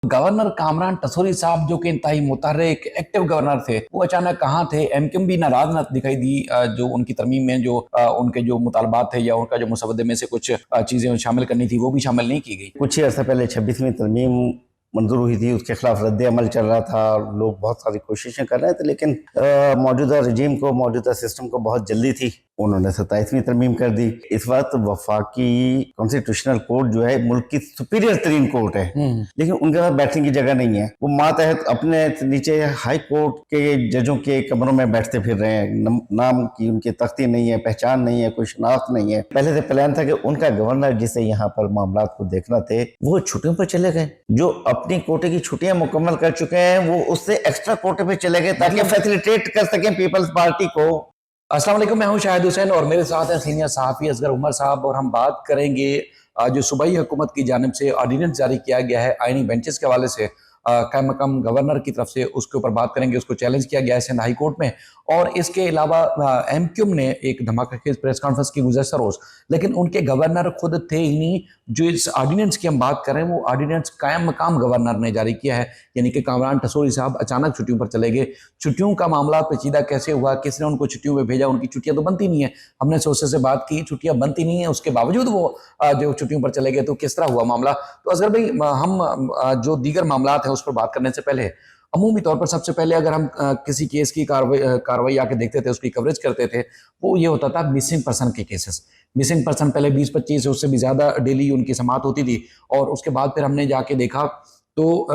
Governor Kamran Tessori साहब जो कि इंतहाई मुतहर्रिक एक्टिव गवर्नर थे, वो अचानक कहाँ थे। एमक्यूएम भी नाराज न दिखाई दी। जो उनकी तरमीम में जो उनके जो मुतालबात थे या उनका जो मुसवदे में से कुछ चीजें शामिल करनी थी वो भी शामिल नहीं की गई। कुछ ही अर्सा पहले 26वीं तरमीम मंजूर हुई थी, उसके खिलाफ रद्द अमल चल रहा था। लोग बहुत सारी कोशिशें कर रहे थे, लेकिन मौजूदा रजीम को, मौजूदा सिस्टम को बहुत जल्दी थी। उन्होंने 27वीं तरमीम कर दी। इस वक्त वफाकी कॉन्स्टिट्यूशनल कोर्ट जो है मुल्क की सुपीरियर तरीन कोर्ट है, लेकिन उनके पास बैठने की जगह नहीं है। वो मातहत अपने नीचे हाई कोर्ट के जजों के कमरों में बैठते फिर रहे हैं। नाम की उनकी तख्ती नहीं है, पहचान नहीं है, कोई शनाख्त नहीं है। पहले से प्लान था कि उनका गवर्नर जिसे यहाँ पर मामला को देखना थे वो छुट्टियों पर चले गए। जो अपनी कोटे की छुट्टियां मुकम्मल कर चुके हैं वो उससे एक्स्ट्रा कोटे पे चले गए ताकि फैसिलिटेट कर सकें पीपल्स पार्टी को। अस्सलाम वालेकुम, मैं हूं शाहिद हुसैन और मेरे साथ हैं सीनियर सहाफ़ी असगर उमर साहब। और हम बात करेंगे जो सूबाई हुकूमत की जानिब से ऑर्डिनेंस जारी किया गया है आइनी बेंचेस के हवाले से, क़ायम मक़ाम गवर्नर की तरफ से, उसके ऊपर बात करेंगे। उसको चैलेंज किया गया है सिंध हाई कोर्ट में। और इसके अलावा एमक्यूएम ने एक धमाकेदार प्रेस कॉन्फ्रेंस की गुज़श्ता रोज़, लेकिन उनके गवर्नर खुद थे ही नहीं। जो इस ऑर्डिनेंस की हम बात करें वो ऑर्डिनेंस क़ायम मक़ाम गवर्नर ने जारी किया है, यानी कि कामरान टसोरी साहब अचानक छुट्टियों पर चले गए। छुट्टियों का मामला पेचीदा कैसे हुआ, किसने उनको छुट्टियों में भेजा, उनकी छुट्टियां तो बनती नहीं है। हमने सोर्सेज से बात की, छुट्टियां बनती नहीं है, उसके बावजूद वो जो छुट्टियों पर चले गए, तो किस तरह हुआ मामला। तो असगर भाई, हम जो दीगर मामला हैं उस पर बात करने से पहले अमूमी तौर पर सबसे पहले अगर हम किसी केस की कार्रवाई आके देखते थे, उसकी कवरेज करते थे, वो ये होता था मिसिंग पर्सन के केसेस। मिसिंग पर्सन पहले 20-25 उससे भी ज़्यादा डेली उनकी समात होती थी। और उसके बाद फिर हमने जाके देखा तो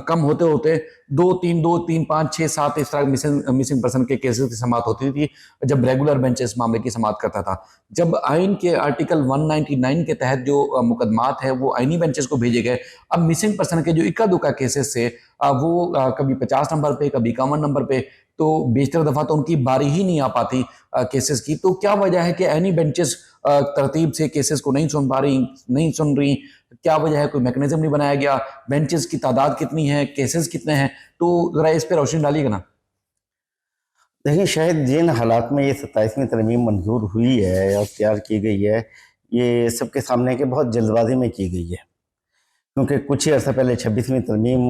कम होते होते 2, 3, 5, 6, 7 इस तरह मिसिंग पर्सन के केसेस की समात होती थी जब रेगुलर बेंच इस मामले की समात करता था। जब आइन के आर्टिकल 199 के तहत जो मुकदमात है वो आइनी बेंचेस को भेजे गए, अब मिसिंग पर्सन के जो इक्का दुक्का केसेस से वो कभी 50 नंबर पे, कभी 51 नंबर पे, तो बेशतर दफा तो उनकी बारी ही नहीं आ पाती केसेस की। तो क्या वजह है कि आइनी बेंचेस तरतीब से केसेस को नहीं सुन रही? क्या वजह है? कोई मैकेनिज्म नहीं बनाया गया? बेंचेस की तादाद कितनी है, केसेस कितने हैं? तो जरा इस पे रोशनी डालिएगा ना। देखिए, शायद जिन हालात में ये 27वीं तरमीम मंजूर हुई है या तैयार की गई है, ये सबके सामने के बहुत जल्दबाजी में की गई है। क्योंकि कुछ ही अर्सा पहले 26वीं तरमीम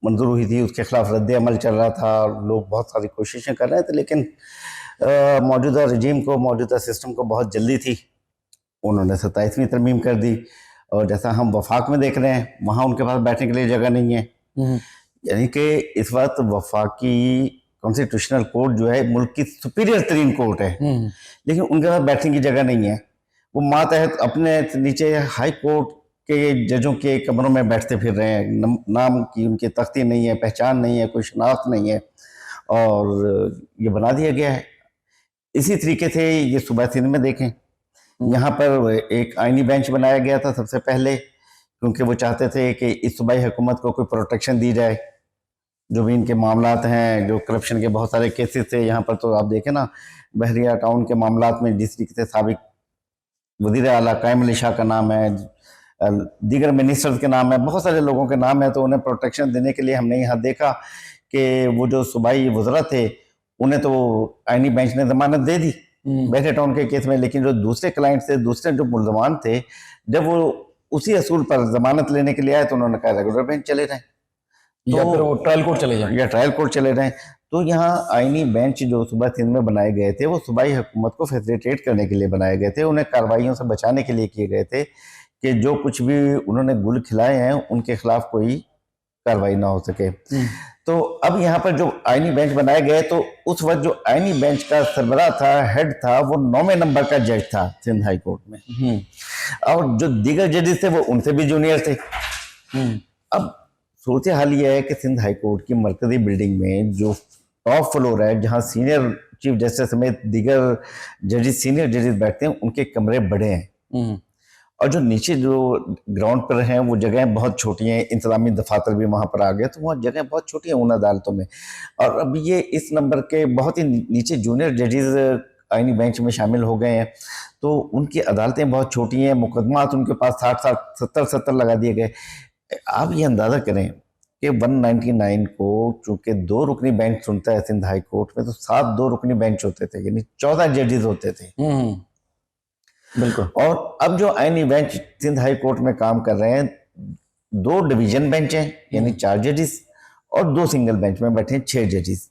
मंजूर हुई थी, उसके खिलाफ रद्द अमल चल रहा था। लोग बहुत सारी कोशिशें कर रहे थे, लेकिन मौजूदा रजीम को, मौजूदा सिस्टम को बहुत जल्दी थी। उन्होंने 27वीं तरमीम कर दी। और जैसा हम वफाक में देख रहे हैं, वहाँ उनके पास बैठने के लिए जगह नहीं है। यानी कि इस वक्त वफाकी कॉन्स्टिट्यूशनल कोर्ट जो है मुल्क की सुपीरियर तरीन कोर्ट है, लेकिन उनके पास बैठने की जगह नहीं है। वो मातहत अपने नीचे हाई कोर्ट के जजों के कमरों में बैठते फिर रहे हैं। नाम की उनकी तख्ती नहीं है, पहचान नहीं है, कोई शनाख्त नहीं है, और ये बना दिया गया है। इसी तरीके से ये सूबा सिंध में देखें, यहाँ पर एक आइनी बेंच बनाया गया था सबसे पहले, क्योंकि वो चाहते थे कि इस सूबाई हुकूमत को कोई प्रोटेक्शन दी जाए। जो भी इनके मामलात हैं, जो करप्शन के बहुत सारे केसेस थे यहाँ पर, तो आप देखें ना, बहरिया टाउन के मामलात में जिस तरीके से साबिक वज़ीर आला कायम अली शाह का नाम है, दीगर मिनिस्टर्स के नाम है, बहुत सारे लोगों के नाम है, तो उन्हें प्रोटेक्शन देने के लिए हमने यहाँ देखा कि वो जो सूबाई वज़रा थे उन्हें तो आइनी बेंच ने जमानत दे दी बहरिया टाउन के केस में। लेकिन जो दूसरे क्लाइंट थे, दूसरे जो मुलजमान थे, जब वो उसी असूल पर जमानत लेने के लिए आए तो उन्होंने कहा रेगुलर बेंच चले जाएं, या फिर वो ट्रायल कोर्ट चले जाएं, या ट्रायल कोर्ट चले जाएं। तो यहाँ आइनी बेंच जो सूबा सिंध में बनाए गए थे वो सूबाई हुकूमत को फैसिलिटेट करने के लिए बनाए गए थे, उन्हें कार्रवाइयों से बचाने के लिए किए गए थे कि जो कुछ भी उन्होंने गुल खिलाए हैं उनके खिलाफ कोई कार्रवाई ना हो सके। तो अब यहाँ पर जो आइनी बेंच बनाए गए, तो उस वक्त जो आइनी बेंच का सरबराह था, हेड था, वो 9वें नंबर का जज था सिंध हाई कोर्ट में, और जो दीगर जजेस थे वो उनसे भी जूनियर थे। अब सूरत हाल ये है कि सिंध हाई कोर्ट की मरकजी बिल्डिंग में जो टॉप फ्लोर है, जहाँ सीनियर चीफ जस्टिस समेत दीगर जजेस, सीनियर जजेस बैठते हैं, उनके कमरे बड़े हैं, और जो नीचे जो ग्राउंड पर हैं वो जगहें बहुत छोटी हैं। इंतजामी दफातर भी वहाँ पर आ गए, तो वहाँ जगह बहुत छोटी हैं उन अदालतों में। और अब ये इस नंबर के बहुत ही नीचे जूनियर जजेस आइनी बेंच में शामिल हो गए हैं, तो उनकी अदालतें बहुत छोटी हैं। मुकदमात उनके पास 60-70 लगा दिए गए। आप ये अंदाज़ा करें कि 199 को चूंकि 2 रुकनी बेंच सुनता है सिंध हाई कोर्ट में, तो 7 2 रुकनी बेंच होते थे, यानी 14 जजेस होते थे। बिल्कुल। और अब जो आइनी बेंच सिंध हाई कोर्ट में काम कर रहे हैं, 2 डिवीजन बेंच हैं यानी 4 जजेस, और 2 सिंगल बेंच में बैठे हैं 6 जजेस।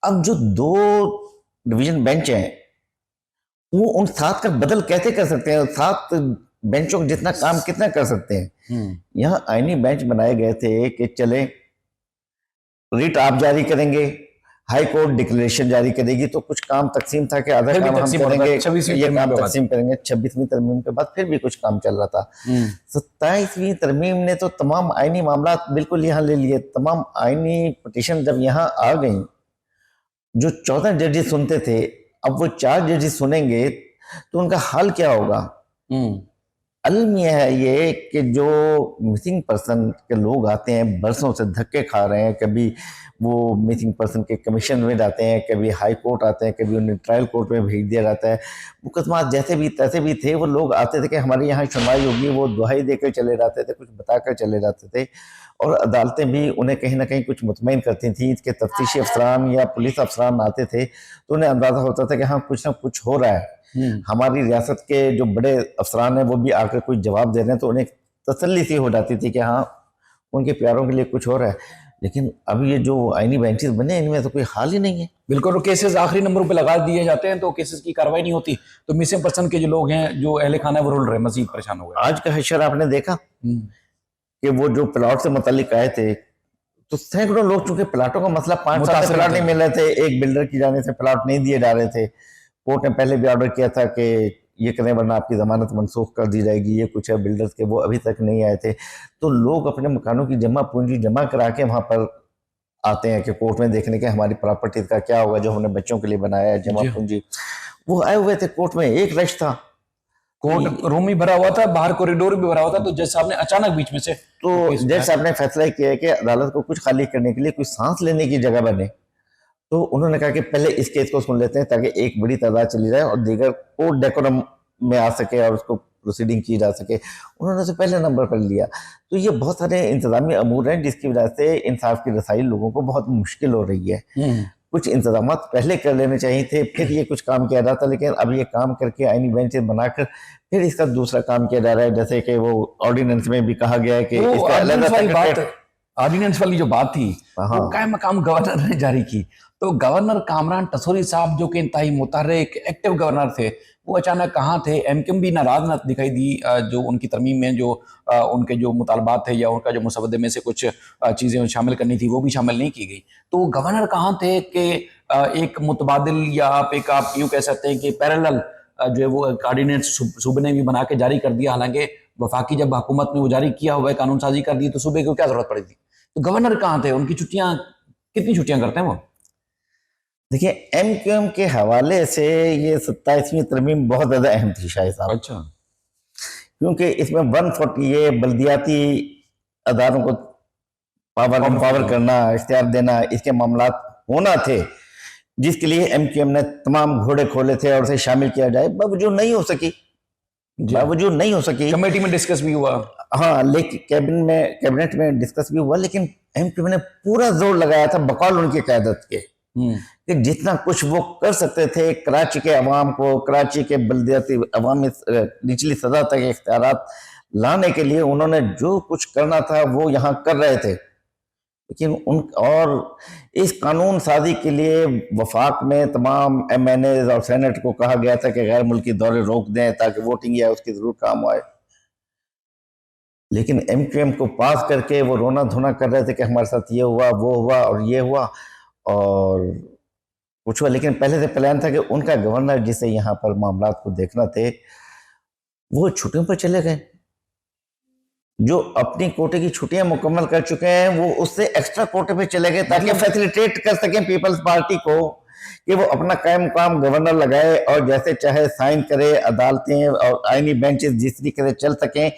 अब जो 2 डिवीजन बेंच हैं वो उन 7 का बदल कैसे कर सकते हैं? 7 बेंचों का जितना काम कितना कर सकते हैं? यहाँ आईनी बेंच बनाए गए थे कि चले रिट आप जारी करेंगे, हाई कोर्ट डिक्लेरेशन जारी करेगी, तो कुछ काम तकसीम था कि आधा काम हम करेंगे, ये काम तकसीम करेंगे। 26वीं तरमीम के बाद फिर भी कुछ काम चल रहा था। 27वीं तरमीम ने तो तमाम आईनी मामला बिल्कुल यहाँ ले लिए। तमाम आईनी पिटीशन जब यहाँ आ गई, जो 14 जजेस सुनते थे अब वो 4 जजेस सुनेंगे, तो उनका हाल क्या होगा? अलम यह है ये कि जो मिसिंग पर्सन के लोग आते हैं बरसों से धक्के खा रहे हैं, कभी वो मिसिंग पर्सन के कमीशन में जाते हैं, कभी हाई कोर्ट आते हैं, कभी उन्हें ट्रायल कोर्ट में भेज दिया जाता है। मुकदमा जैसे भी तैसे भी थे, वो लोग आते थे कि हमारे यहाँ सुनवाई होगी, वो दुहाई देकर चले जाते थे, कुछ बताकर चले जाते थे, और अदालतें भी उन्हें कहीं ना कहीं कुछ मुतमईन करती थी। इसके तफ्तीशी अफसरान या पुलिस अफसरान आते थे तो उन्हें अंदाजा होता था कि हाँ कुछ ना कुछ हो रहा है। हमारी रियासत के जो बड़े अफसरान हैं वो भी आकर कुछ जवाब दे रहे हैं, तो उन्हें तसल्ली सी हो जाती थी कि हाँ उनके प्यारों के लिए कुछ हो रहा है। लेकिन अब ये जो आईनी बेंचेस बने इनमें तो कोई हाल ही नहीं है। बिल्कुल, केसेस आखिरी नंबर पे लगा दिए जाते हैं तो केसेस की कार्रवाई नहीं होती, तो मिसिंग पर्सन के जो लोग हैं, जो अहले खाना है, वो रोल रहे, मजीद परेशान हो गए। आज का हशर आपने देखा कि वो जो प्लॉट से मुतालिक आए थे, तो सैकड़ों लोग, चूंकि प्लाटों का मसला 5 साल प्लाट नहीं मिल रहे थे, एक बिल्डर की जाने से प्लाट नहीं दिए जा रहे थे, कोर्ट ने पहले भी ऑर्डर किया था कि ये करें वरना आपकी जमानत मनसूख कर दी जाएगी, ये कुछ है बिल्डर्स के, वो अभी तक नहीं आए थे। तो लोग अपने मकानों की जमा पूंजी जमा करा के वहां पर आते हैं कि कोर्ट में देखने के हमारी प्रॉपर्टी का क्या होगा जो हमने बच्चों के लिए बनाया है, जमा पूंजी। वो आए हुए थे कोर्ट में, एक रश था, कोर्ट रूम ही भरा हुआ था, बाहर कॉरिडोर भी भरा हुआ था, तो जज साहब ने अचानक बीच में से, तो जज साहब ने फैसला किया कि अदालत को कुछ खाली करने के लिए कोई सांस लेने की जगह बने। तो उन्होंने कहा कि पहले इस केस को सुन लेते हैं ताकि एक बड़ी तादाद चली जाए और दीगर कोर्ट डेकोरम में आ सके और उसको प्रोसीडिंग की जा सके। उन्होंने उसे पहले नंबर पर लिया। तो ये बहुत सारे इंतजामी अमूर हैं जिसकी वजह से इंसाफ की रसाई लोगों को बहुत मुश्किल हो रही है। कुछ इंतजाम पहले कर लेने चाहिए थे, फिर ये कुछ काम किया जाता, लेकिन अब ये काम करके आईनी बेंच बनाकर फिर इसका दूसरा काम किया जा रहा है। जैसे कि वो ऑर्डिनेंस में भी कहा गया है कि ऑर्डिनेंस वाली जो बात थी वो कायम मकाम गवर्नर ने जारी की। तो गवर्नर कामरान टसोरी साहब जो कि इंतहाई मुतहर्रिक एक्टिव गवर्नर थे, वो अचानक कहाँ थे? एमक्यूएम भी नाराज न दिखाई दी, जो उनकी तरमीम में जो उनके जो मुतालबात थे या उनका जो मुसवदे में से कुछ चीज़ें शामिल करनी थी वो भी शामिल नहीं की गई। तो गवर्नर कहाँ थे कि एक मुतबादिल या आप यूँ कह सकते हैं कि पैरेलल जो है वो ऑर्डिनेंस सूबे ने भी बना के जारी कर दिया। हालांकि वफाकी जब हुकूमत में वो जारी किया हुआ है, कानून साजी कर दी, तो सूबे को क्या जरूरत पड़ी थी? तो गवर्नर कहाँ थे? उनकी छुट्टियां, कितनी छुट्टियां करते हैं वो? देखिए, एमक्यूएम के हवाले से ये 27वीं तरमीम बहुत ज्यादा अहम थी शायद साहब। अच्छा। क्योंकि इसमें 140 ये बल्दियाती अदारों को पावर करना, इख्तियार देना, इसके मामला होना थे, जिसके लिए एमक्यूएम ने तमाम घोड़े खोले थे और उसे शामिल किया जाए, बावजूद नहीं हो सकी। कमेटी में डिस्कस भी हुआ, हाँ, लेकिन कैबिनेट में डिस्कस भी हुआ, लेकिन एमक्यूएम ने पूरा जोर लगाया था बकौल उनकी क़यादत के कि जितना कुछ वो कर सकते थे कराची के अवाम को, कराची के बल्दियाती अवाम में निचली सतह तक इख्तियारात लाने के लिए उन्होंने जो कुछ करना था वो यहाँ कर रहे थे। लेकिन और इस कानून साजी के लिए वफाक में तमाम MNAs और सेनेट को कहा गया था कि गैर मुल्की दौरे रोक दें ताकि वोटिंग या उसकी जरूर काम आए। लेकिन एमक्यूएम को पास करके वो रोना धोना कर रहे थे कि हमारे साथ ये हुआ, वो हुआ और ये हुआ और कुछ हुआ। लेकिन पहले से प्लान था कि उनका गवर्नर जिसे यहाँ पर मामला को देखना थे वो छुट्टियों पर चले गए। जो अपनी कोटे की छुट्टियां मुकम्मल कर चुके हैं वो उससे एक्स्ट्रा कोटे पे चले गए ताकि फैसिलिटेट कर सकें पीपल्स पार्टी को कि वो अपना कायम काम गवर्नर लगाए और जैसे चाहे साइन करे, अदालतें और आईनी बेंचेस जिस तरीके से चल सकें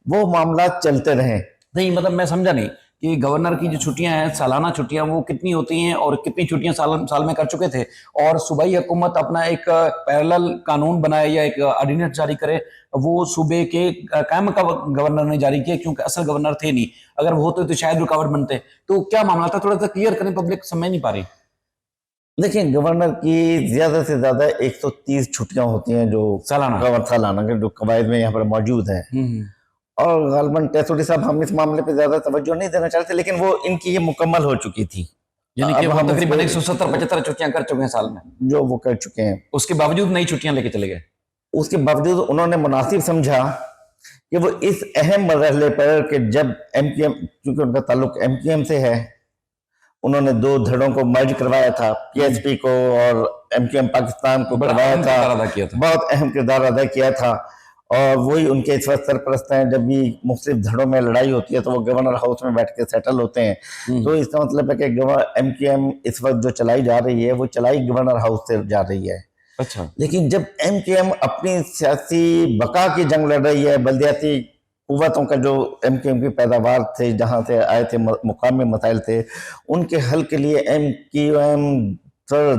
वो मामला चलते रहें। नहीं, मतलब मैं समझा नहीं कि गवर्नर की जो छुट्टियां हैं, सालाना छुट्टियां, वो कितनी होती हैं और कितनी छुट्टियां साल में कर चुके थे, और सूबाई हुकूमत अपना एक पैरेलल कानून बनाए या एक ऑर्डिनेंस जारी करे, वो सूबे के कायम का गवर्नर ने जारी किया, क्योंकि असल गवर्नर थे नहीं। अगर वो होते तो शायद रुकावट बनते। तो क्या मामला था, थोड़ा सा क्लियर करें, पब्लिक समझ नहीं पा रही। देखिए, गवर्नर की ज्यादा से ज्यादा 130 छुट्टियां होती हैं जो सालाना जो कवायद में यहाँ पर मौजूद है, और गालबन टेसोडी साहब हम इस मामले पे ज्यादा तवज्जो नहीं देना चाहते, लेकिन वो इनकी ये मुकम्मल हो चुकी थी। यानी कि अब वो हम तकरीबन इसको- 170-75 छुट्टियां कर चुके हैं साल में, जो वो कर चुके हैं, उसके बावजूद नई छुट्टियां लेके चले गए। उसके बावजूद उन्होंने मुनासिब समझा कि वो इस अहम मरहले पर कि जब एमक्यूएम, क्योंकि उनका ताल्लुक एमक्यूएम से है, उन्होंने दो धड़ों को मर्ज करवाया था, पीएचपी को और एमक्यूएम पाकिस्तान को बड़ा करवाया अहम था, किरदार अदा किया था। बहुत अहम किरदार अदा किया था। और वही उनके इस वक्त सरपरस्त हैं। जब भी मुख्तलिफ धड़ों में लड़ाई होती है तो वो गवर्नर हाउस में बैठ के सेटल होते हैं। तो इसका मतलब है कि एमक्यूएम इस वक्त जो चलाई जा रही है वो चलाई गवर्नर हाउस से जा रही है। अच्छा, लेकिन जब एमक्यूएम अपनी सियासी बका की जंग लड़ रही है, बल्दियाती कुव्वतों का जो एमक्यूएम की पैदावार थे, जहां से आए थे, मुकामी मसाइल थे, उनके हल के लिए एमक्यूएम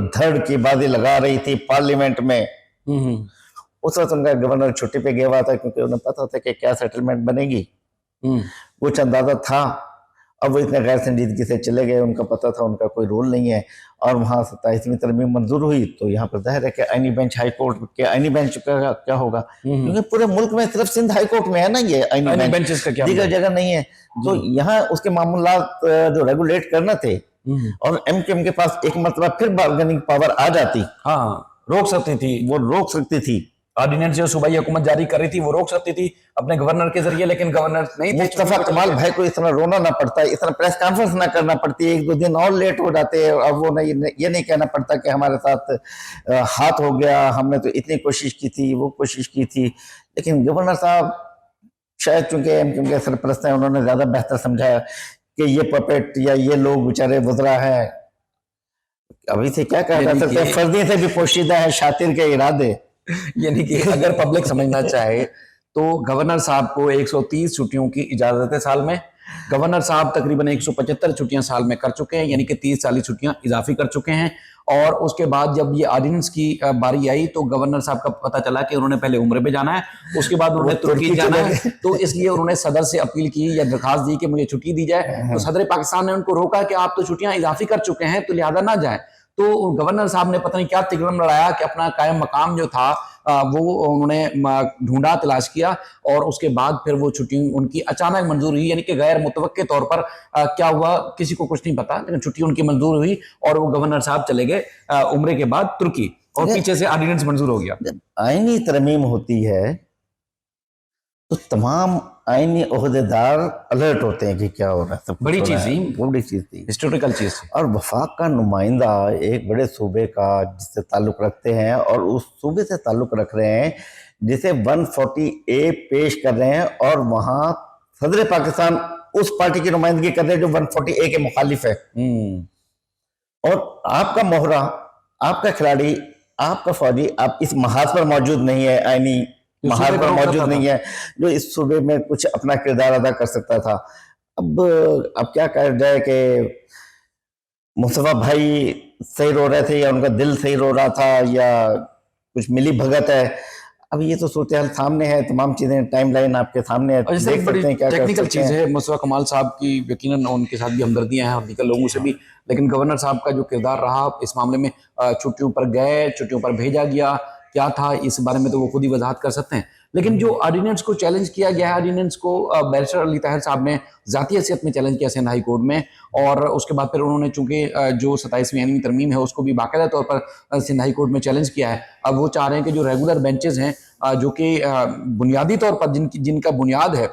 धड़ की बाजी लगा रही थी पार्लियामेंट में। उस वक्त उनका गवर्नर छुट्टी पे गया हुआ था, क्योंकि उन्हें पता था कि क्या सेटलमेंट बनेगी, कुछ अंदाजा था। अब वो इतने गैर संजीदगी से चले गए, उनका पता था उनका कोई रोल नहीं है। और वहां 27वीं तरमीम मंजूर हुई तो यहाँ पर जाहिर है कि आईनी बेंच, हाई कोर्ट के आईनी बेंच का क्या होगा, क्योंकि पूरे मुल्क में सिर्फ सिंध हाई कोर्ट में है ना ये आईनी बेंच, का क्या दीगर जगह नहीं है। तो यहाँ उसके मामूलात जो रेगुलेट करना थे, और एमक्यूएम के पास एक मरतबा फिर बार्गेनिंग पावर आ जाती, हाँ, रोक सकती थी, वो रोक सकती थी। ऑर्डिनेंस जो सूबाई हुकूमत जारी कर रही थी वो रोक सकती थी अपने गवर्नर के जरिए, लेकिन गवर्नर नहीं थे। मुस्तफा कमाल भाई को इतना रोना ना पड़ता, इतना प्रेस कॉन्फ्रेंस ना करना पड़ती, एक दो दिन और लेट हो जाते। अब वो नहीं, ये नहीं कहना पड़ता कि हमारे साथ हाथ हो गया, हमने तो इतनी कोशिश की थी, वो कोशिश की थी। लेकिन गवर्नर साहब शायद चूंकि एमक्यूएम के सरपरस्त हैं, उन्होंने ज्यादा बेहतर समझा कि ये पपेट या ये लोग बेचारे वज़रा है, अभी से क्या कहा जा सकता है, फर्जी से भी पोशीदा है शातिर के इरादे। यानी कि अगर पब्लिक समझना चाहे तो गवर्नर साहब को 130 छुट्टियों की इजाजत है साल में। गवर्नर साहब तकरीबन 175 छुट्टियां साल में कर चुके हैं, यानी कि 30-40 छुट्टियां इजाफी कर चुके हैं। और उसके बाद जब ये ऑर्डिनेंस की बारी आई तो गवर्नर साहब का पता चला कि उन्होंने पहले उम्र पे जाना है, उसके बाद उन्होंने तुर्की जाना है। तो इसलिए उन्होंने सदर से अपील की या दरखास्त दी कि मुझे छुट्टी दी जाए। तो सदर पाकिस्तान ने उनको रोका कि आप तो छुट्टियां इजाफी कर चुके हैं तो लिहाजा ना जाए। तो गवर्नर साहब ने पता नहीं क्या तिगड़म लड़ाया कि अपना कायम मकाम जो था वो उन्होंने ढूंढा, तलाश किया, और उसके बाद फिर वो छुट्टी उनकी अचानक मंजूर हुई, यानी कि गैर मुतवक्के तौर पर क्या हुआ किसी को कुछ नहीं पता, लेकिन छुट्टी उनकी मंजूर हुई और वो गवर्नर साहब चले गए उम्रे के बाद तुर्की, और पीछे से ऑर्डिनेंस मंजूर हो गया। जब आईनी तरमीम होती है तो तमाम आईनी ओहदेदार अलर्ट होते हैं कि क्या हो रहा है, सब बड़ी चीज थी, बड़ी चीज थी, हिस्टोरिकल चीज थी। और वफाक का नुमाइंदा एक बड़े सूबे का जिससे ताल्लुक रखते हैं, और उस सूबे से ताल्लुक रख रहे हैं जिसे 140A पेश कर रहे हैं, और वहां सदर पाकिस्तान उस पार्टी की नुमाइंदगी कर रहे हैं जो 140A के मुखालिफ है। और आपका मोहरा, आपका खिलाड़ी, आपका फौजी, आप इस महाज पर मौजूद नहीं है, आईनी महाज पर मौजूद नहीं है जो इस सूबे में कुछ अपना किरदार अदा कर सकता था। अब क्या कहा जाए कि मुस्तफा भाई सही रो रहे थे या उनका दिल सही रो रहा था या कुछ मिली भगत है। अब ये तो सूरत हाल सामने है, तमाम चीजें टाइमलाइन आपके सामने है, देख सकते हैं क्या टेक्निकल चीज है। मुस्तफा कमाल साहब की यकीनन उनके साथ भी हमदर्दियां हैं और दीगर लोगों से भी, लेकिन गवर्नर साहब का जो किरदार रहा इस मामले में, छुट्टियों पर गए, छुट्टियों पर भेजा गया, क्या था इस बारे में तो वो खुद ही वजाहत कर सकते हैं। लेकिन जो ऑर्डिनेंस को चैलेंज किया गया है, ऑर्डिनेंस को बैरिस्टर अली ताहिर साहब ने जाती हैसियत में चैलेंज किया सिंध हाई कोर्ट में, और उसके बाद फिर उन्होंने चूंकि जो 27वीं आईनी तरमीम है उसको भी बाकायदा तौर पर सिंध हाई कोर्ट में चैलेंज किया है। अब वो चाह रहे हैं कि जो रेगुलर बेंचेस हैं जो कि बुनियादी तौर पर जिनका बुनियाद है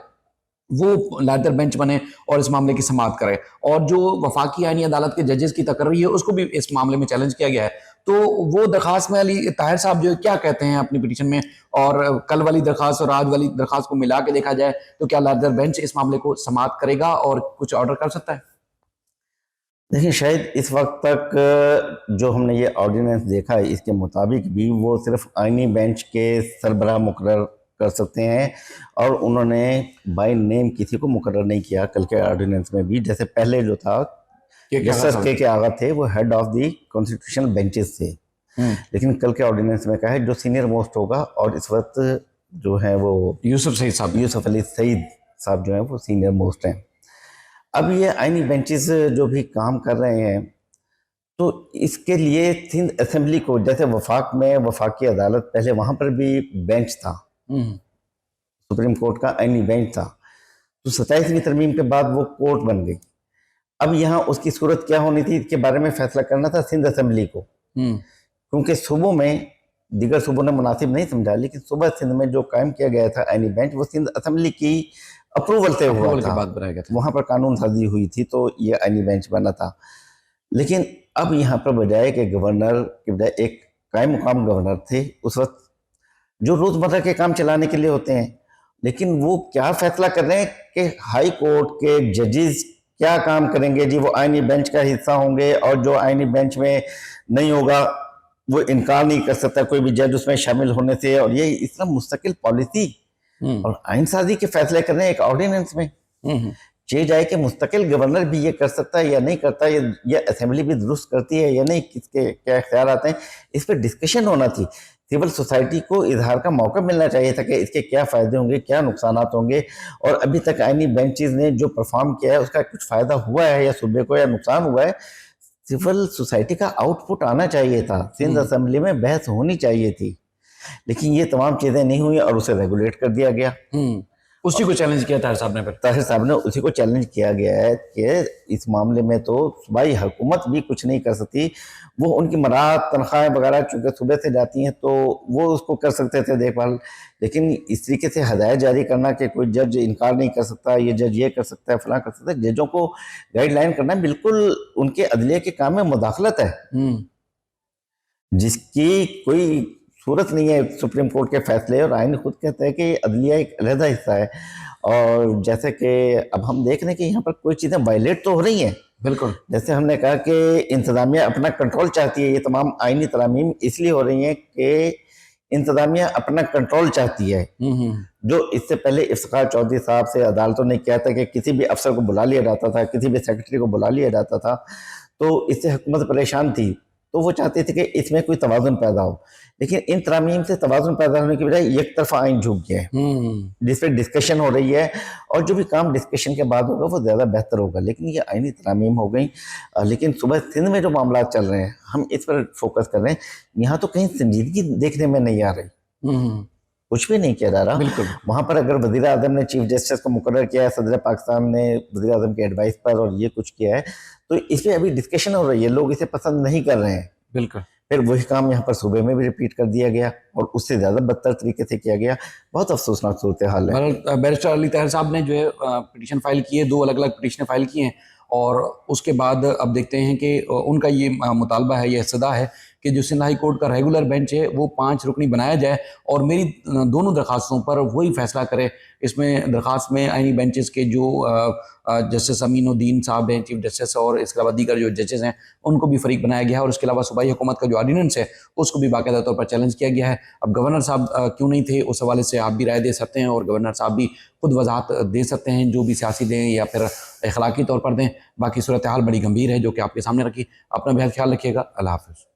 वो लादर बेंच बने और इस मामले की समाअत करे, और जो वफाकी आईनी अदालत के जजेस की तकर्री है उसको भी इस मामले में चैलेंज किया गया है। तो वो दरखास्त में अली ताहिर साहब जो क्या कहते हैं अपनी पिटीशन में, और कल वाली दरखास्त और आज वाली दरखास्त को मिला के देखा जाए तो क्या लादर बेंच इस मामले को समाअत करेगा और कुछ ऑर्डर कर सकता है? देखिए, शायद इस वक्त तक जो हमने ये ऑर्डिनेंस देखा है इसके मुताबिक भी वो सिर्फ आईनी बेंच के सरबराह मुकर्रर कर सकते हैं, और उन्होंने बाय नेम किसी को मुकर्रर नहीं किया कल के ऑर्डिनेंस में भी। जैसे पहले जो था जस्टिस के आगा थे वो head of the constitutional benches थे, लेकिन कल के ऑर्डिनेंस में कहा है जो सीनियर मोस्ट होगा, और इस वक्त जो है वो यूसुफ अली सईद साहब जो है वो सीनियर मोस्ट हैं। अब ये आईनी बेंचेस जो भी काम कर रहे हैं तो इसके लिए सिंध असेंबली को, जैसे वफाक में वफाकी अदालत पहले वहां पर भी बेंच था, सुप्रीम कोर्ट का आईनी बेंच था, तो 27वीं तरमीम के बाद वो कोर्ट बन गई। अब यहाँ उसकी सूरत क्या होनी थी, इसके बारे में फैसला करना था सिंध असेंबली को, क्योंकि सूबों में दीगर सूबों ने मुनासिब नहीं समझा, लेकिन सूबा सिंध में जो कायम किया गया था आईनी बेंच, वो सिंध असेंबली की अप्रूवल से हुआ अप्रूवल के था, बाद बनाया गया था। वहाँ पर कानून साजी हुई थी, तो ये आईनी बेंच बना था। लेकिन अब यहाँ पर बजाय कि गवर्नर के बजाय एक कायम मुकाम गवर्नर थे उस वक्त, जो रोजमर्रा के काम चलाने के लिए होते हैं, लेकिन वो क्या फैसला कर रहे हैं कि हाई कोर्ट के जजेस क्या काम करेंगे जी, वो आईनी बेंच का हिस्सा होंगे, और जो आईनी बेंच में नहीं होगा वो इनकार नहीं कर सकता कोई भी जज उसमें शामिल होने से। और ये इतना मुस्तकिल पॉलिसी और आइन साजी के फैसले कर रहे हैं एक ऑर्डिनेंस में। चीज है कि मुस्तकिल गवर्नर भी ये कर सकता है या नहीं करता, ये असेंबली भी दुरुस्त करती है या नहीं, किसके क्या ख्याल आते हैं, इस पर डिस्कशन होना थी। सिविल सोसाइटी को इजहार का मौका मिलना चाहिए था कि इसके क्या फ़ायदे होंगे, क्या नुकसान होंगे, और अभी तक आईनी बेंचेस ने जो परफॉर्म किया है उसका कुछ फ़ायदा हुआ है या सूबे को, या नुकसान हुआ है। सिविल सोसाइटी का आउटपुट आना चाहिए था, सिंध असेंबली में बहस होनी चाहिए थी, लेकिन ये तमाम चीज़ें नहीं हुई और उसे रेगुलेट कर दिया गया। उसी को चैलेंज किया ताहिर साहब ने। फिर ताहिर साहब ने उसी को चैलेंज किया गया है कि इस मामले में तो सूबाई हुकूमत भी कुछ नहीं कर सकती, वो उनकी मराहत तनख्वाहें वगैरह चूँकि सूबे से जाती हैं तो वो उसको कर सकते थे देखभाल, लेकिन इस तरीके से हदायत जारी करना कि कोई जज इनकार नहीं कर सकता, ये जज ये कर सकता है, फलां कर सकता है, जजों को गाइडलाइन करना बिल्कुल उनके अदलिया के काम में मुदाखलत है, जिसकी कोई सूरत नहीं है सुप्रीम कोर्ट के फैसले। और आइन खुद कहता है कि अदलिया एक अलहदा हिस्सा है, और जैसे कि अब हम देख रहे हैं कि यहाँ पर कोई चीज़ें वायलेट तो हो रही हैं। बिल्कुल, जैसे हमने कहा कि इंतज़ामिया अपना कंट्रोल चाहती है, ये तमाम आइनी तरामीम इसलिए हो रही हैं कि इंतज़ामिया अपना कंट्रोल चाहती है, जो इससे पहले इफ्तिखार चौधरी साहब से अदालतों ने किया था कि किसी भी अफसर को बुला लिया जाता था, किसी भी सेक्रेटरी को बुला लिया जाता था, तो इससे हुकूमत परेशान थी, तो वो चाहते थे कि इसमें कोई तवाज़ुन पैदा हो। लेकिन इन तरामीम से तवाज़ुन पैदा होने की बजाय एक तरफा आइन झुक गया है, जिस पर डिस्कशन हो रही है, और जो भी काम डिस्कशन के बाद होगा वो ज़्यादा बेहतर होगा। लेकिन ये आइनी तरामीम हो गई। लेकिन सुबह सिंध में जो मामला चल रहे हैं हम इस पर फोकस कर रहे हैं, यहाँ तो कहीं संजीदगी देखने में नहीं आ रही, कुछ भी नहीं किया जा रहा। बिल्कुल, वहाँ पर अगर वज़ीर आज़म ने चीफ जस्टिस को मुकर्रर किया है, सदर पाकिस्तान ने वज़ीर आज़म के एडवाइस पर, और ये कुछ किया है, तो इस पर अभी डिस्कशन हो रही है, लोग इसे पसंद नहीं कर रहे हैं। बिल्कुल, फिर वही काम यहाँ पर सूबे में भी रिपीट कर दिया गया और उससे ज़्यादा बदतर तरीके से किया गया। बहुत अफसोसनाक सूरत हाल है। बैरिस्टर अली ताहिर साहब ने जो है पिटीशन फाइल की है, 2 अलग-अलग पिटीशन फाइल की हैं, और उसके बाद अब देखते हैं कि उनका ये मुतालबा है, ये सदा है कि जो सिंध हाई कोर्ट का रेगुलर बेंच है वो 5 रुकनी बनाया जाए, और मेरी दोनों दरखास्तों पर वही फैसला करे। इसमें दरखास्त में आइनी बेंचेस के जो जस्टिस अमीनुद्दीन साहब हैं चीफ जस्टिस, और इसके अलावा दीगर जो जजेस हैं उनको भी फरीक बनाया गया है, और इसके अलावा सूबाई हुकूमत का जो ऑर्डिनेंस है उसको भी बाकायदा तौर पर चैलेंज किया गया है। अब गवर्नर साहब क्यों नहीं थे, उस हवाले से आप भी राय दे सकते हैं, और गवर्नर साहब भी खुद वजाहत दे सकते हैं, जो भी सियासी दें या फिर अखलाकी तौर पर दें। बाकी सूरत हाल बड़ी गंभीर है जो कि आपके सामने रखी। अपना बेहद ख्याल रखिएगा। अल्लाह हाफ़िज़।